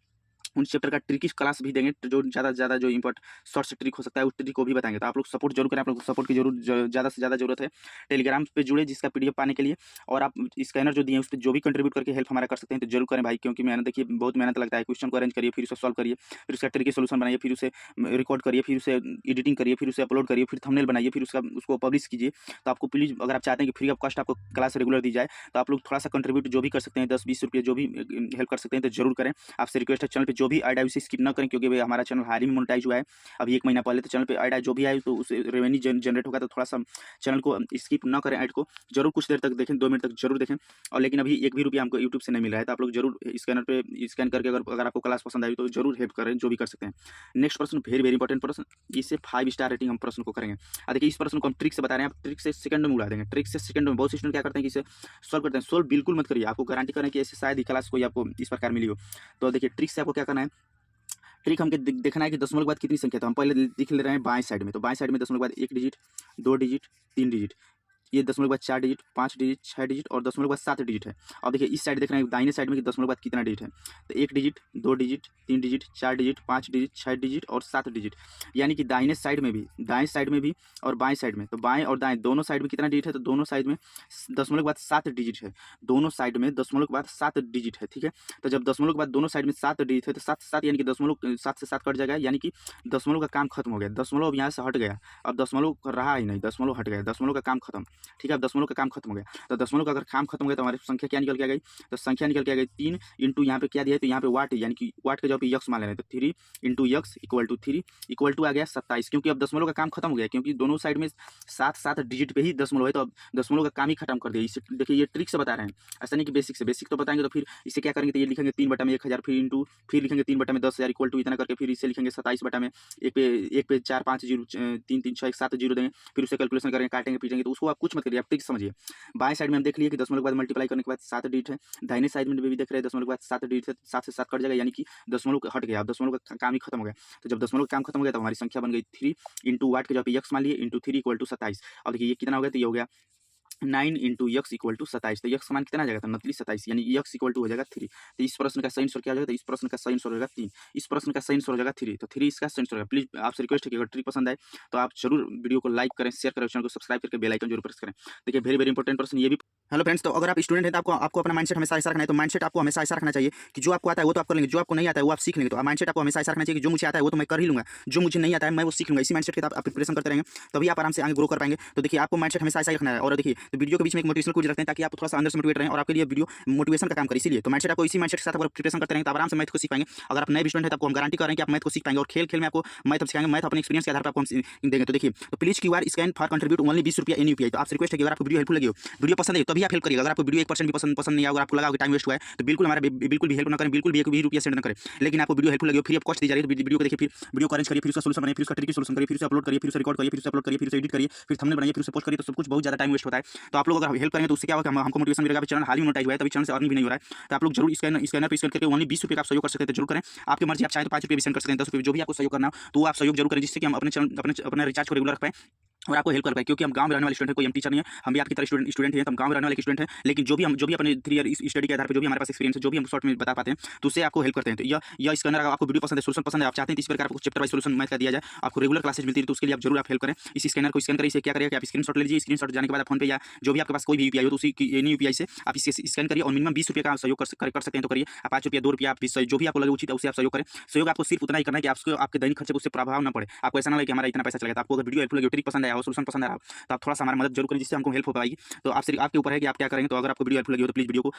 उन चैप्टर का ट्रिकी क्लास भी देंगे, जो ज़्यादा से ज़्यादा जो इंपॉर्टेंट शॉर्ट से ट्रिक हो सकता है उस ट्रिक को भी बताएंगे। तो आप लोग सपोर्ट जरूर करें, आप लोग को सपोर्ट की जरूर ज़्यादा से ज़्यादा जरूरत है। टेलीग्राम पे जुड़े जिसका पीडीएफ पाने के लिए, और आप स्कैनर जो दिए उस पर जो भी कंट्रीब्यूट करके हेल्प हमारा कर सकते हैं तो जरूर करें भाई, क्योंकि मेहनत देखिए बहुत मेहनत लगता है। क्वेश्चन को अरेंज करिए, फिर उसे सॉल्व करिए, फिर उसका ट्रिकी सोल्यूशन बनाइए, फिर उसे रिकॉर्ड करिए, फिर उसे एडिटिंग करिए, फिर उसे अपलोड करिए, फिर थंबनेल बनाइए, फिर उसको पब्लिश कीजिए। तो आपको प्लीज़ अगर आप चाहते हैं कि फ्री ऑफ कॉस्ट आपको क्लास रेगुलर दी जाए तो आप लोग थोड़ा सा कंट्रीब्यूट जो भी कर सकते हैं, 10-20 रुपये जो भी हेल्प कर सकते हैं तो जरूर करें। आपसे रिक्वेस्ट है चैनल पे जो भी ऐड है उसे स्किप न करें, क्योंकि भाई हमारा चैनल हाल ही में मोनेटाइज हुआ है अभी 1 महीना पहले। तो चैनल पे ऐड जो भी आए तो उसे रेवेन्यू जनरेट होगा, तो थोड़ा सा चैनल को स्किप न करें, ऐड को जरूर कुछ देर तक देखें, 2 मिनट तक जरूर देखें। और लेकिन अभी 1 भी रुपया हमको यूट्यूब से नहीं मिल रहा है, तो आप लोग जरूर स्कैनर पे स्कैन करके अगर आपको क्लास पसंद आई तो जरूर हेल्प करें, जो भी कर सकते हैं। नेक्स्ट प्रश्न वेरी वेरी इंपॉर्टेंट प्रश्न, इसे 5 स्टार रेटिंग हम प्रश्न को करेंगे। देखिए इस प्रश्न को हम ट्रिक से बता रहे हैं, आप ट्रिक से सेकंड में उड़ा देंगे, ट्रिक से सेकंड में। बहुत से स्टूडेंट क्या करते हैं कि इसे सॉल्व करते हैं, सोल्व बिल्कुल मत करिए, आपको गारंटी करें कि ऐसे शायद ही क्लास कोई आपको इस प्रकार मिली हो। तो देखिए ट्रिक से आपको क्या करना है, ट्रिक हमको देखना है कि दशमलव के बाद कितनी संख्या, तो हम पहले लिख ले रहे हैं बाएं साइड में। तो बाएं साइड में दशमलव के बाद 1 डिजिट, 2 डिजिट, 3 डिजिट, ये दशमलव के बाद 4 डिजिट, 5 डिजिट, 6 डिजिट और दशमलव के बाद 7 डिजिट है। अब देखिए इस साइड देख रहे हैं दाहिने साइड में कि दशमलव के बाद कितना डिजिट है, तो 1 digit, 2 digit, 3 digit, 4 digit, 5 digit, 6 digit और 7 डिजिट। यानी कि दाहिने साइड में भी, दाएं साइड में भी और बाएं साइड में, तो बाएं और दाएं दोनों साइड में कितना डिजिट है, तो दोनों साइड में दशमलव के बाद 7 डिजिट है, दोनों साइड में दशमलव के बाद 7 डिजिट है, ठीक है। तो जब दशमलव के बाद दोनों साइड में 7 डिजिट है तो 7 से 7 यानी कि दशमलव 7 से 7 कट जाएगा, यानी कि दशमलव का काम खत्म हो गया, दशमलव अब यहाँ से हट गया, अब दशमलव रहा ही नहीं, दशमलव हट गया, दशमलव का काम खत्म। ठीक है, अब दशमलव का काम खत्म हो गया। तो दशमलव का अगर काम खत्म हो गया तो हमारी संख्या क्या निकल के आ गई? तो संख्या निकल के आ गई 3 इंटू यहाँ पे क्या दिया है, तो यहाँ पे वाट यानी कि वाट के जगह पे यक्स मान लेना है, तो 3 into x equal to 3 equal to आ गया 27, क्योंकि अब दशमलव का काम खत्म हो गया, क्योंकि दोनों साइड में 7 डिजिट पे ही दशमलव है, तो अब दशमलव का काम ही खत्म कर दिया। इसे देखिए ये ट्रिक से बता रहे हैं, ऐसा नहीं कि बेसिक से, बेसिक तो बताएंगे तो फिर इसे क्या करेंगे, तो ये लिखेंगे 3/1000, फिर इंटू फिर लिखेंगे 3/10,000 इक्वल टू इतना करके फिर इसे लिखेंगे 27 एक पे 4 5 जीरो 3 3 6 1 7 जीरो देंगे, फिर उससे कैलकुलेशन करेंगे, काटेंगे पीटेंगे, तो उसको आप कुछ मत करिए, आप ट्रिक समझिए। बाएं साइड में हम देख लिए कि दशमलव के बाद मल्टीप्लाई करने के बाद 7 डिजिट है, दाहिने साइड में भी देख रहे हैं दशमलव के बाद 7 डिजिट है, 7 से 7 कट जाएगा, यानी कि दशमलव हट गया, अब दशमलव का काम ही खत्म हो गया। तो जब दशमलव का काम खत्म हो गया तो हमारी संख्या बन गई 3 इंटू वाट के जगह पे यक्स मान लिए इंटू 3 इक्वल टू 27। अब देखिए ये कितना हो गया, तो ये हो गया 9 इंटू यक्स इक्वल टू 27, तो यक्स का मान कितना आ जाएगा, तो 29 27, यानी यक्स इक्वल टू हो जाएगा 3। तो इस प्रश्न का सही आंसर क्या हो जाएगा, तो इस प्रश्न का सही आंसर हो जाएगा 3, इस प्रश्न का सही आंसर हो जाएगा 3, तो 3 इसका सही आंसर होगा। प्लीज आपसे रिक्वेस्ट है कि अगर ट्रिक पसंद आए तो आप जरूर वीडियो को लाइक करें, शेयर करें, चैनल को सब्सक्राइब करके बेल आइकन जरूर प्रेस करें। देखिए वेरी वेरी इंपॉर्टेंट प्रश्न ये भी। हेलो फ्रेंड्स, तो अगर आप स्टूडेंट हैं तो आपको अपना माइंडसेट हमेशा ऐसा रखना है, तो माइंडसेट आपको हमेशा ऐसा रखना चाहिए कि जो आपको आता है वो तो आप कर लेंगे, जो आपको नहीं आता है वो आप सीख लेंगे। तो माइंडसेट आपको हमेशा ऐसा रखना चाहिए कि जो मुझे आता है वो तो मैं कर ही लूंगा, जो मुझे नहीं आता है मैं वो सीख लूंगा। इसी माइंडसेट के साथ आप प्रिपरेशन करते रहेंगे तभी आप आराम से आगे ग्रो कर पाएंगे। तो देखिए आपको माइंडसेट हमेशा ऐसा ही रखना है। और देखिए तो वीडियो के बीच में एक मोटिवेशनल क्विज रखते हैं ताकि आप थोड़ा सा अंदर से मोटिवेट रहें और आपके लिए वीडियो मोटिवेशन का काम करे। इसीलिए तो माइंडसेट आपको इसी माइंडसेट के साथ अगर प्रिपरेशन करते रहेंगे तो आराम से मैथ को सीख पाएंगे। अगर आप नए स्टूडेंट हैं तो आपको हम गारंटी कर रहे हैं कि आप मैथ को सीख पाएंगे और खेल खेल में आपको मैथ सिखाएंगे, मैथ अपने एक्सपीरियंस के आधार पर आपको हम देंगे। तो देखिए तो please QR scan for contribute only 20 रुपया इन UPI। तो आपसे रिक्वेस्ट है कि अगर आपको वीडियो हेल्पफुल लगी हो, वीडियो पसंद है तभी आप हेल्प करिएगा। अगर आपको वीडियो 1% भी पसंद नहीं आया, अगर आपको लगा कि टाइम वेस्ट हुआ है तो बिल्कुल हमारा बिल्कुल भी हेल्प ना करें, बिल्कुल भी एक भी रुपया सेंड ना करें। लेकिन आपको वीडियो हेल्पफुल लगी हो, फ्री ऑफ कॉस्ट दी जा रही है, तो वीडियो को देखिए, फिर वीडियो को अरेंज करिए, फिर उसका सोल्यूशन बनाइए, फिर उसका ट्रिकी सोल्यूशन करिए, फिर उसे अपलोड करिए, फिर उसे रिकॉर्ड करिए, फिर उसे अपलोड करिए, फिर उसे एडिट करिए, फिर थंबनेल बनाइए, फिर उसे पोस्ट करिए, तो सब कुछ बहुत ज़्यादा टाइम वेस्ट होता है। तो आप लोग अगर हेल्प करेंगे तो उससे क्या होगा, हमको मोटिवेशन मिलेगा। चैनल हाल ही मोनेटाइज हुआ है, तभी चैनल से अर्निंग भी नहीं हो रहा है। तो आप लोग जरूर स्कैनर पर स्कैन करके ओनली 20 रुपये का आप सहयोग कर सकते हैं, तो जरूर करें। आपकी मर्जी, आप चाहे तो 5 रुपये भी सेंड कर सकते हैं, 10 रुपये, जो भी आपको सहयोग करना हो तो आप सहयोग जरूर करें, जिससे कि हम अपने चैनल अपने रिचार्ज को रेगुलर रख पाएं और आपको हेल्प कर पाए। क्योंकि हम गांव में रहने वाले स्टूडेंट हैं, कोई हम टीचर नहीं है, हम भी आपकी तरह स्टूडेंट हैं, तो हम गांव में रहने वाले स्टूडेंट हैं। लेकिन जो भी अपने 3 ईयर स्टडी के आधार पर जो भी हमारे पास एक्सपीरियंस है, जो भी हम शॉर्ट में बता पाते हैं, तो उससे आपको हेल्प करते हैं। तो यह स्कैनर अगर आपको वीडियो पसंद है, सोल्यूशन पसंद है, आप चाहते हैं इस प्रकार आपको चैप्टर वाइज सोल्यूशन मैथ का दिया जाए, आपको रेगुलर क्लासेज मिलती है, तो उसके लिए आप जरूर हेल्प करें। इस स्कैनर को स्कैन करें। इसे क्या करिए कि आप स्क्रीनशॉट ले लीजिए, स्क्रीनशॉट जाने के बाद आप फोन पे या जो भी आपके पास कोई भी UPI हो तो उसी UPI से आप इसे स्कैन करिए और मिनिमम 20 रुपये का सहयोग कर सकते हैं तो करिए। आप 5 रुपया 2 रुपया आप जो भी आपको लगे उचित है उससे आप सहयोग करें। सहयोग आपको सिर्फ उतना ही करना है कि आपके दैनिक खर्चे को उससे प्रभाव ना पड़े। आपको ऐसा ना लगे कि हमारा इतना पैसा चलेगा। आपको अगर वीडियो हेल्पफुल लगी, ट्रिक पसंद आया हो, सोल्यूशन पसंद आया हो, तो आप थोड़ा सा हमारी मदद जरूर करें, जिससे हमको हेल्प हो पाएगी। तो आपसे आपके ऊपर है कि आप क्या करेंगे। तो अगर आपको वीडियो हेल्पफुल लगी हो तो प्लीज वीडियो को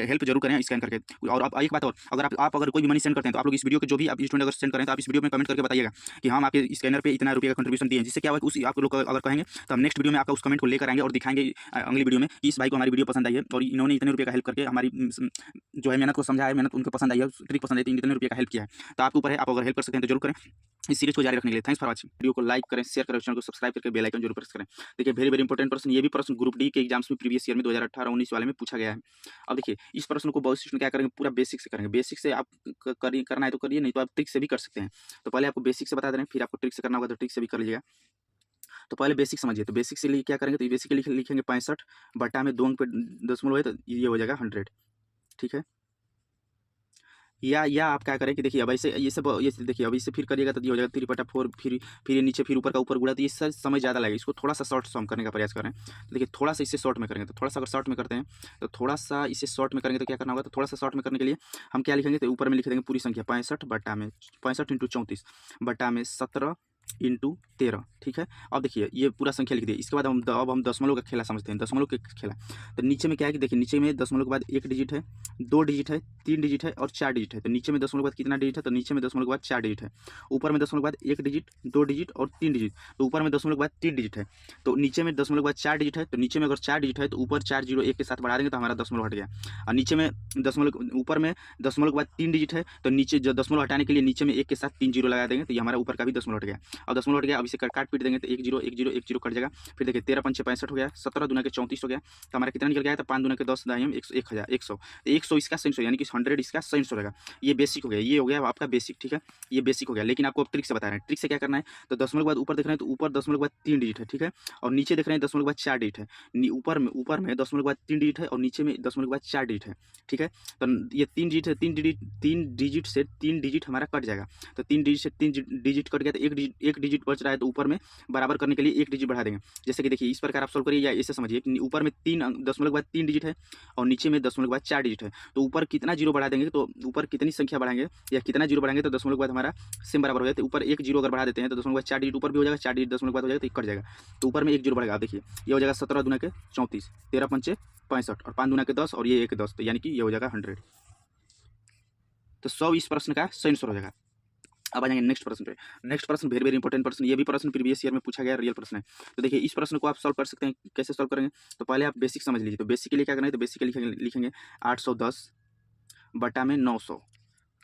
हेल्प जरूर करें स्कैन करके। और आप एक बात और, अगर कोई भी मनी सेंड करते हैं तो आप लोग इस वीडियो के जो भी आप स्टूडेंट अगर सेंड करें तो आप इस वीडियो में कमेंट करके बताइएगा कि हम आपके स्कैनर पे इतना रुपये का कंट्रीब्यूशन दिए, जिससे क्या होगा उसी आप लोग अगर कहेंगे तो हम नेक्स्ट वीडियो में आपका उस कमेंट को लेकर आएंगे और दिखाएंगे अगली वीडियो में कि इस भाई को हमारी वीडियो पसंद आई है और इन्होंने इतने रुपये का हेल्प करके हमारी जो है मेहनत को समझा है, मेहनत उनको पसंद आई है, ट्रिक पसंद आई है, इतने रुपये का हेल्प किया है। तो आपके ऊपर है, आप अगर हेल्प कर सकते हैं तो जरूर करें इस सीरीज को जारी रखने के लिए। Thanks for watching. वीडियो को लाइक करें, शेयर करें, चैनल को सब्सक्राइब करके बेल आइकन जरूर प्रेस करें। देखिए वेरी वेरी इंपॉर्टेंट प्रश्न, ये भी प्रश्न ग्रुप डी के एग्जाम्स में प्रीवियस ईयर में 2018-19 वाले में पूछा गया है। अब देखिए इस प्रश्न को बहुत स्टूडेंट क्या करेंगे, पूरा बेसिक से करेंगे। बेसिक से आप करना है तो करिए, नहीं तो आप ट्रिक से भी कर सकते हैं। तो पहले आपको बेसिक से बता दे रहे हैं, फिर आपको ट्रिक से करना होगा तो ट्रिक से भी कर लीजिएगा। तो पहले बेसिक समझिए। तो बेसिक से लिए क्या करेंगे, तो बेसिक लिखेंगे 65 बटा में 2 अंक पे दशमलव है तो ये हो जाएगा 100। ठीक है, या आप क्या करें कि देखिए अब ऐसे ये देखिए अब इससे फिर करिएगा तो ये हो जाएगा 3 बटा 4, फिर ये नीचे फिर ऊपर का ऊपर गुड़ा, तो इससे समय ज़्यादा लगेगा। इसको थोड़ा सा शॉर्ट सम करने का प्रयास करें। तो देखिए थोड़ा सा इसे शॉर्ट में करेंगे, तो थोड़ा सा अगर शॉर्ट में करते हैं तो थोड़ा सा इसे शॉर्ट में करेंगे तो क्या करना होगा, तो थोड़ा सा शॉर्ट में करने के लिए हम क्या लिखेंगे, तो ऊपर में लिख देंगे पूरी संख्या 65 बटा में 65 इंटू 34 बटा में 17 इंटू 13। ठीक है, अब देखिए ये पूरा संख्या लिख दिए। इसके बाद हम दशमलव का खेला समझते हैं, दशमलव का खेला। तो नीचे में क्या है कि देखिए नीचे में दशमलव के बाद 1 डिजिट है, 2 डिजिट है, 3 डिजिट है और 4 डिजिट है। तो नीचे में दशमलव के बाद कितना डिजिट है, तो नीचे में दशमलव के बाद 4 डिजिट है। ऊपर में दशमलव के बाद 1 डिजिट, 2 डिजिट और 3 डिजिट, तो ऊपर में दशमलव के बाद 3 डिजिट है। तो नीचे में दशमलव के बाद 4 डिजिट है, तो नीचे में अगर 4 डिजिट है तो ऊपर 4 0 1 के साथ बढ़ा देंगे तो हमारा दशमलव हट गया। और नीचे में ऊपर में दशमलव के बाद 3 डिजिट है, तो नीचे जो दशमलव हटाने के लिए नीचे में 1 के साथ 3 0 लगा देंगे, तो ये हमारा ऊपर का भी दशमलव हट गया। अब दशमलव हट गया, अब इसे काट पीट देंगे तो 1 0 1 0 1 0 कट जाएगा। फिर देखिए 13 पंचे 65 हो गया, 17 दूना के 34 हो गया, तो हमारा कितना निकल गया है, तो 5 दूना के 10 दाएं 100 इसका सही यानी कि 100 इसका सही रहेगा। ये बेसिक हो गया, ये हो गया आपका बेसिक। ठीक है, ये बेसिक हो गया। लेकिन आपको ट्रिक से बता रहे हैं, ट्रिक से क्या करना है, तो दशमलव के बाद ऊपर देख रहे हैं तो ऊपर दशमलव के बाद 3 डिजिट है। ठीक है, और नीचे देख रहे हैं दशमलव के बाद 4 डिजिट है। ऊपर में दशमलव के बाद 3 डिजिट है और नीचे में दशमलव के बाद 4 डिजिट है। ठीक है, तो ये 3 डिजिट है, 3 डिजिट से 3 डिजिट हमारा कट जाएगा। तो 3 डिजिट से 3 डिजिट कट गया तो एक डिजिट बच रहा है तो ऊपर में बराबर करने के लिए एक डिजिट बढ़ा देंगे। जैसे कि देखिए इस प्रकार आप सॉल्व करिए या ऐसे समझिए कि ऊपर में 3 दशमलव के बाद 3 डिजिट है और नीचे में दशमलव के बाद 4 डिजिट है। तो ऊपर कितना जीरो बढ़ा देंगे तो ऊपर कितनी संख्या बढ़ाएंगे या कितना जीरो बढ़ाएंगे तो दशमलव के बाद हमारा सेम बराबर हो जाए। तो ऊपर एक जीरो अगर बढ़ा देते हैं तो दशमलव के बाद 4 डिजिट ऊपर भी हो जाएगा, 4 डिजिट दशमलव के बाद हो जाएगा तो कट जाएगा। तो ऊपर में एक जीरो बढ़ेगा। आप देखिए ये हो जाएगा 17 दूना के 34, 13 पंचे 65 और 5 दूना के 10 और ये 1 10, तो यानी कि ये हो जाएगा 100। तो 100 इस प्रश्न का सही आंसर हो जाएगा। अब आ जाएंगे नेक्स्ट प्रश्न पे। नेक्स्ट प्रश्न वेरी वेरी इंपॉर्टेंट प्रश्न, ये भी प्रश्न प्रीवियस ईयर में पूछा गया रियल प्रश्न है। तो देखिए इस प्रश्न को आप सॉल्व कर सकते हैं। कैसे सॉल्व करेंगे तो पहले आप बेसिक समझ लीजिए। तो बेसिक के लिए क्या करना है तो बेसिक के लिए लिखेंगे 810 बटा में 900।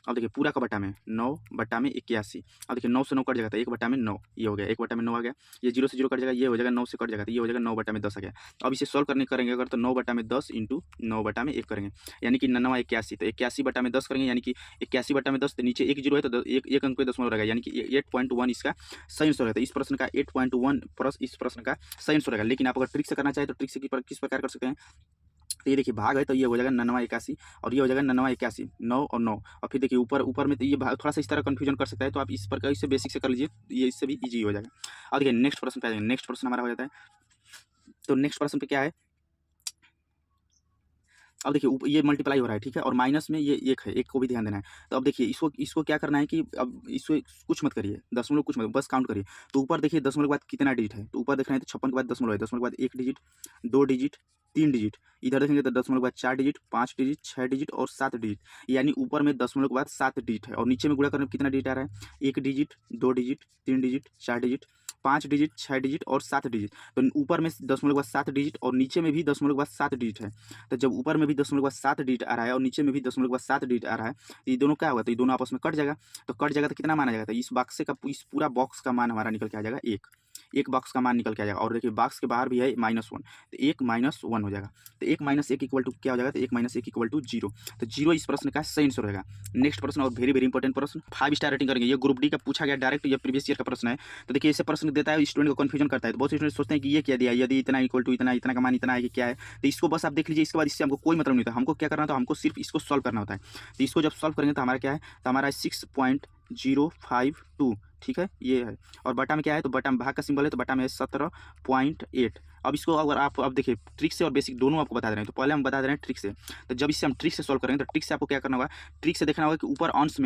अब देखिए पूरा का बटा में 9 बटा में 81। अब देखिए 9 से 9 कट जाएगा तो 1 बटा में 9 ये हो गया, 1 बटा में 9 आ गया। ये 0 से 0 कट जाएगा, ये हो जाएगा 9 से कट जाएगा तो ये हो जाएगा 9 बटा में 10 आ गया। अब इसे सॉल्व करने करेंगे अगर तो 9 बटा में 10 इंटू 9 बटा में 1 करेंगे यानी कि 9 81। तो 81 बटा में 10 करेंगे यानी कि 81 बटा में 10, तो नीचे एक जीरो है तो एक अंक पे दशमलव रहेगा यानी कि 8.1 इसका सही आंसर है। तो इस प्रश्न का 8.1 इस प्रश्न का सही आंसर रहेगा। लेकिन आप अगर ट्रिक से करना चाहे तो ट्रिक से किस प्रकार कर सकते हैं। तो ये देखिए भाग है तो ये हो जाएगा 99 81 और ये हो जाएगा 99 81, 9 और 9। और फिर देखिए ऊपर में तो ये थोड़ा सा इस तरह कंफ्यूजन कर सकता है, तो आप इस प्रकार इससे बेसिक से कर लीजिए, ये इससे भी इजी हो जाएगा। और देखिए नेक्स्ट प्रश्न पे आ जाएंगे। नेक्स्ट प्रश्न हमारा हो जाता है। तो नेक्स्ट प्रश्न पे क्या है, अब देखिए ये मल्टीप्लाई हो रहा है ठीक है, और माइनस में ये एक है, एक को भी ध्यान देना है। तो अब देखिए इसको क्या करना है कि अब इसको कुछ मत करिए, दशमलव कुछ मत, बस काउंट करिए। तो ऊपर देखिए दशमलव के बाद कितना डिजिट है, तो ऊपर देखना है तो 56 के बाद दशमलव है, दशमलव के बाद 1 डिजिट 2 डिजिट 3 डिजिट। इधर देखेंगे तो दशमलव के बाद 4 डिजिट 5 डिजिट 6 डिजिट और 7 डिजिट, यानी ऊपर में दशमलव के बाद 7 डिजिट है और नीचे में गुणा करने में कितना डिजिट आ रहा है, 1 digit 2 digit 3 digit 4 digit 5 digit 6 digit और 7 डिजिट। तो ऊपर में दशमलव के बाद 7 डिजिट और नीचे में भी दशमलव के बाद 7 डिजिट है। तो जब ऊपर में भी दशमलव के बाद 7 डिजिट आ रहा है और नीचे में भी दशमलव के बाद 7 डिजिट आ रहा है तो ये दोनों क्या होगा, तो ये दोनों आपस में कट जाएगा। तो कट जाएगा तो कितना माना जाएगा, तो इस बॉक्स का इस पूरा बॉक्स का मान हमारा निकल के आ जाएगा एक बॉक्स का मान निकल के आ जाएगा। और देखिए बॉक्स के बाहर भी है -1, तो 1 - 1 हो जाएगा। तो 1 - 1 इक्वल टू क्या हो जाएगा, तो 1 - 1 इक्वल टू 0। तो 0 इस प्रश्न का सही आंसर रहेगा। नेक्स्ट प्रश्न और वेरी वेरी इंपॉर्टेंट प्रश्न, 5 स्टार रेटिंग करेंगे। ये ग्रुप डी का पूछा गया डायरेक्ट, ये प्रीवियस ईयर का प्रश्न है। तो देखिए ऐसे प्रश्न देता है स्टूडेंट को कंफ्यूजन करता है, तो बहुत से स्टूडेंट सोचते हैं कि ये क्या दिया, यदि इतना इक्वल टू इतना, इतना का मान इतना है कि क्या है। तो इसको बस आप देख लीजिए, इसके बाद इससे हमको कोई मतलब नहीं होता। हमको क्या करना होता है, हमको सिर्फ इसको सॉल्व करना होता है। तो इसको जब सॉल्व करेंगे तो हमारा क्या है, तो हमारा 6.052 ठीक है ये है। और बटा में क्या है, तो बटा में भाग का सिंबल है, तो बटा में है 17.8। अब इसको अगर आप अब देखिए ट्रिक से और बेसिक दोनों आपको बता दे रहे हैं। तो पहले हम बता दे रहे हैं ट्रिक से। तो जब इससे हम ट्रिक से सॉल्व करेंगे तो ट्रिक से आपको क्या करना होगा, ट्रिक से देखना होगा कि ऊपर अंश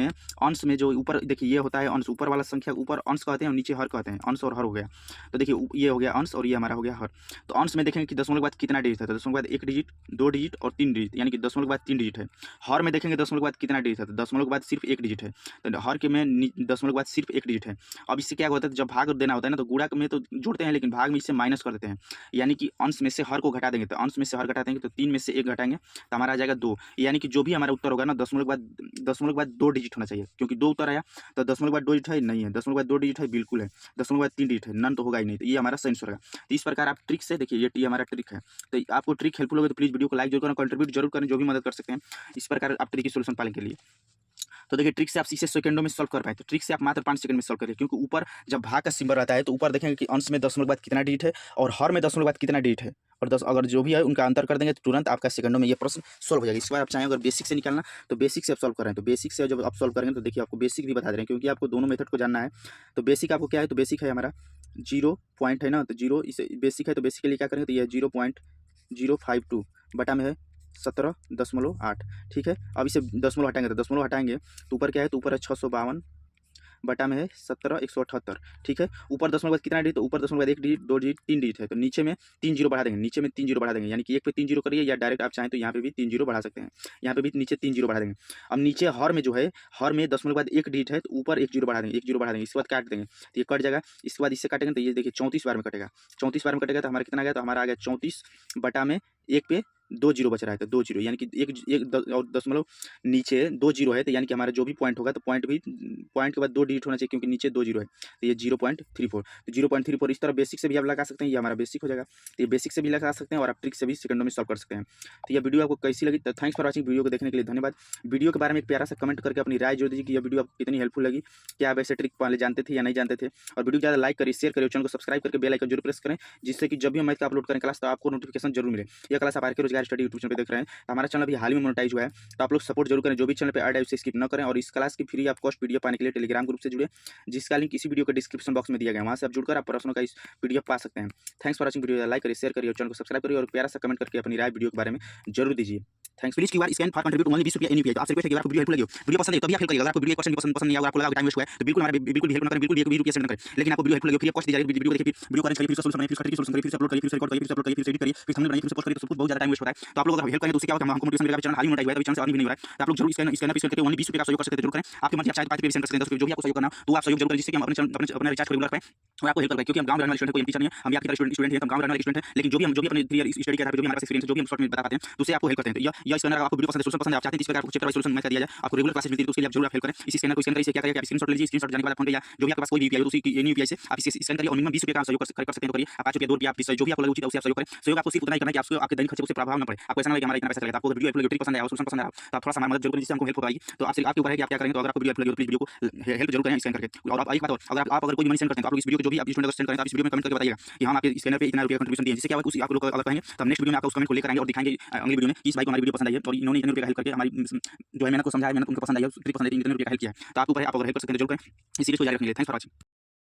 में जो ऊपर देखिए ये होता है अंश, ऊपर वाला संख्या ऊपर अंश कहते हैं और नीचे हर कहते हैं, अंश और हर हो गया। तो देखिए ये हो गया अंश और ये हमारा हो गया हर। तो अंश में देखेंगे कि दशमलव के बाद कितना डिजिट है, तो दशमलव के बाद 1 डिजिट 2 डिजिट और 3 डिजिट, यानी कि दशमलव के बाद 3 डिजिट है। हर में देखेंगे दशमलव के बाद कितना डिजिट है, तो दशमलव के बाद सिर्फ 1 डिजिट है। तो हर के में दशमलव के बाद सिर्फ 1 डिजिट है। अब इससे क्या होता है, जब भाग देना होता है ना तो गुणा में तो जोड़ते हैं लेकिन भाग में इससे माइनस कर देते हैं, यानी कि अंश में से हर को घटा देंगे। तो अंश में से हर घटा देंगे तो 3 में से 1 घटाएंगे तो हमारा आ जाएगा 2, यानी कि जो भी हमारा उत्तर होगा ना दशमलव के बाद 2 डिजिट होना चाहिए, क्योंकि 2 उत्तर आया। तो दशमलव के बाद 2 डिजिट है नहीं है, दशमलव के बाद 2 डिजिट है बिल्कुल है, दशमलव के बाद 3 डिजिट है नन तो होगा ही नहीं। तो ये हमारा सही आंसर होगा। तो इस प्रकार आप ट्रिक से देखिए, ये हमारा ट्रिक है। तो आपको ट्रिक हेल्पफुल होगा तो प्लीज़ वीडियो को लाइक जरूर करें, कंट्रीब्यूट जरूर करें, जो भी मदद कर सकते हैं इस प्रकार आप ट्रिक की सोल्यूशन पाने के लिए। तो देखिए ट्रिक से आप इसे सेकंडों में सॉल्व कर पाए, तो ट्रिक से आप मात्र 5 सेकंड में सॉल्व करिए, क्योंकि ऊपर जब भाग का सिंबल रहता है तो ऊपर देखेंगे कि अंश में दशमलव के बाद कितना डिजिट है और हर में दशमलव के बाद कितना डिजिट है, और 10 अगर जो भी है उनका अंतर कर देंगे तो तुरंत आपका सेकंडों में ये प्रश्न सॉल्व हो जाएगा। इसके बाद आप चाहें अगर बेसिक से निकालना तो बेसिक से आप सॉल्व कर रहे हैं, तो बेसिक से जब आप सॉल्व करेंगे तो देखिए आपको बेसिक भी बता दे रहे हैं, क्योंकि आपको दोनों मेथड को जानना है। तो बेसिक आपको क्या है, तो बेसिक है हमारा 0 पॉइंट है ना, तो 0 इसे बेसिक है, तो बेसिक के लिए क्या करेंगे, तो ये 0.052 बटा में है 17.8 ठीक है। अब इसे दशमलव हटाएंगे तो दशमलव हटाएंगे तो ऊपर क्या है, तो ऊपर है 652 बटा में है 17,178 ठीक है। ऊपर दशमलव के बाद कितना डिजिट, तो ऊपर दशमलव के बाद 1 डिजिट 2 डिजिट 3 डिजिट है, तो नीचे में 3 जीरो बढ़ा देंगे, नीचे में 3 जीरो बढ़ा देंगे, यानी कि एक पे 3 जीरो करिए या डायरेक्ट आप चाहें तो यहाँ पे भी 3 जीरो बढ़ा सकते हैं, यहाँ पे भी नीचे 3 जीरो बढ़ा देंगे। अब नीचे हर में जो है, हर में दशमलव के बाद 1 डिजिट है तो ऊपर 1 जीरो बढ़ा देंगे, 1 जीरो बढ़ा देंगे, इसके बाद काट देंगे तो ये कट जाएगा। इसके बाद इससे काटेंगे तो ये देखिए 34 बार में कटेगा, 34 बार में कटेगा तो हमारा कितना आ गया, तो हमारा आ गया 34 बटा में 1 पे 2 जीरो बच रहा है, तो 2 जीरो यानी कि एक और दशमलव नीचे 2 जीरो है, तो यानी कि हमारा जो भी पॉइंट होगा तो पॉइंट के बाद 2 डिजिट होना चाहिए, क्योंकि नीचे 2 जीरो है, तो ये 0.34। तो 0.34 इस तरह बेसिक से भी आप लगा सकते हैं, ये हमारा बेसिक हो जाएगा। तो ये बेसिक से भी लगा सकते हैं और आप ट्रिक से भी सेकंडों में सॉल्व कर सकते हैं। तो ये वीडियो आपको कैसी लगी, तो थैंक्स फॉर वॉचिंग, वीडियो को देखने के लिए धन्यवाद। वीडियो के बारे में एक प्यारा सा कमेंट करके अपनी राय जोड़ दीजिए कि यह वीडियो आपको कितनी हेल्पफुल लगी, क्या आप ऐसे ट्रिक पहले जानते थे या नहीं जानते थे। और वीडियो ज़्यादा लाइक करिए, शेयर करिए, चैनल को सब्सक्राइब करके बेल आइकन जरूर प्रेस करें, जिससे कि जब भी हम मैथ का अपलोड करें क्लास तो आपको नोटिफिकेशन जरूर मिले। यह क्लास आप आर के रोजगार बेरोजगार स्टडी यूट्यूब चैनल पे देख रहे हैं, तो हमारा चैनल अभी हाल ही में मोनेटाइज हुआ है, तो आप लोग सपोर्ट जरूर करें। जो भी चैनल पे ऐड है उसे स्किप न करें, और इस क्लास की फ्री ऑफ कॉस्ट पीडीएफ पाने के लिए टेलीग्राम ग्रुप से जुड़े, जिसका लिंक इसी वीडियो के डिस्क्रिप्शन बॉक्स में दिया गया है, वहाँ से आप जुड़कर आप प्रश्नों का इस पीडीएफ पा सकते हैं। Thanks for watching video, like करिए, शेयर करिए और चैनल को सब्सक्राइब करिए, और प्यारा सा कमेंट करके अपनी राय वीडियो के बारे में जरूर दीजिए। Thanks. Please QR scan for contribute only 20 रुपया एनी पे। तो आपसे रिक्वेस्ट है कि अगर आपको वीडियो हेल्पफुल लगी हो, वीडियो पसंद है तभी आप हेल्प करिए। अगर आपको वीडियो क्वेश्चन पसंद नहीं आया, आपको लगा टाइम वेस्ट हुआ है, तो बिल्कुल हमारा बिल्कुल भी हेल्प ना करें, बिल्कुल भी 1 रुपया सेंड ना करें। लेकिन आपको वीडियो हेल्पफुल लगी, फ्री ऑफ कॉस्ट दी जा रही है, वीडियो देखिए, फिर वीडियो को अरेंज करिए, फिर सोल्यूशन बनाइए, फिर सोल्यूशन करिए, फिर अपलोड करिए, फिर रिकॉर्ड करिए, फिर अपलोड करिए, फिर एडिट करिए, फिर थंबनेल बनाइए, फिर पोस्ट करिए, तो सब कुछ बहुत ज्यादा टाइम वेस्ट होता है। तो आप लोग अगर हेल्प करें तो उससे क्या होगा, हमको मोटिवेशन मिलेगा। चैनल हाल ही मोनेटाइज हुआ है, तो चैनल से अर्निंग भी नहीं हो रहा है, तो आप लोग जरूर स्कैनर पे स्कैन करके ओनली 20 रुपये का सहयोग कर सकते हैं, जरूर करें। आपके मर्जी, आप चाहे 5 रुपये सेंड कर सकते हैं, 10 रुपये, जो भी आपको सहयोग करना हो, तो आप सहयोग जरूर करें, जिससे कि हम अपने रिचार्ज को रेगुलर करें और आपको हेल्प कर पाएं। क्योंकि हम गाँव में रहने वाले स्टूडेंट, कोई टीचर नहीं है, हम आपकी तरह स्टूडेंट हैं, हम गाँव में रहने वाले स्टूडेंट हैं, लेकिन जो भी अपने 3 ईयर स्टडी के आधार पर जो भी हमारे पास एक्सपीरियंस है, जो भी हम शॉर्ट में बता पाते हैं, तो उससे आपको हेल्प करते हैं। तो यह स्कैनर आपको वीडियो पसंद है, सोल्यूशन पसंद है, आप चाहते हैं जिस प्रकार आपको चैप्टर वाइज सोल्यूशन मैथ दिया जाए, आपको रेगुलर क्लासेस मिलती है, तो उसके लिए आप जरूर आप हेल्प करें। इस स्कैनर को स्कैन करिए, क्या करिए, आप स्क्रीनशॉट लीजिए, स्क्रीनशॉट जाने के बाद फोन पे या जो भी आपके पास कोई भी यूपीआई हो, उसी एनी यूपीआई से आप इसे स्कैन करिए और मिनिमम 20 रुपये का सहयोग कर सकते हैं, तो करिए। आप 5 रुपये, 2 रुपये, आप जो भी आपको लगे उचित है उसे आप सहयोग करें। सहयोग आपको सिर्फ उतना ही करना है कि आपको आपके दैनिक खर्चे से प्रभाव न पड़े। आपको ऐसा ना लगे कि हमारा इतना पैसा चलेगा। आपको वीडियो हेल्पफुल पसंद आया, सोल्यूशन पसंद आया, तो आप थोड़ा सा हमारी मदद जरूर करें, जिससे हमको हेल्प हो पाएगी। तो आपसे आपके ऊपर है कि आप क्या करेंगे। तो अगर आपको वीडियो हेल्पफुल लगी तो प्लीज वीडियो को हेल्प जरूर करें स्कैन करके। और आप एक बात और, अगर कोई भी मनी सेंड करते हैं, तो आप लोग इस वीडियो को जो भी आप स्टूडेंट अगर सेंड करें, तो आप इस वीडियो में कमेंट करके बताइएगा कि हम आपके स्कैनर पे इतना रुपया कंट्रीब्यूशन दिए, जिससे क्या होगा, उसी आप लोग अगर कहेंगे तो हम नेक्स्ट वीडियो में आपको उस कमेंट को लेकर आएंगे और दिखाएंगे अगली वीडियो में कि इस भाई को हमारी वीडियो पसंद आई है और इन्होंने इतने रुपये का हेल्प करके हमारी जो है मेहनत को समझा है, मेहनत उनको पसंद आई है, फ्री पसंद आई है, इतने रुपये का हेल्प किया है। तो आपको ऊपर है, आप अगर हेल्प कर सकते हैं तो जरूर करें। इसी चीज को जारी रखने के लिए थैंक्स फॉर वॉचिंग।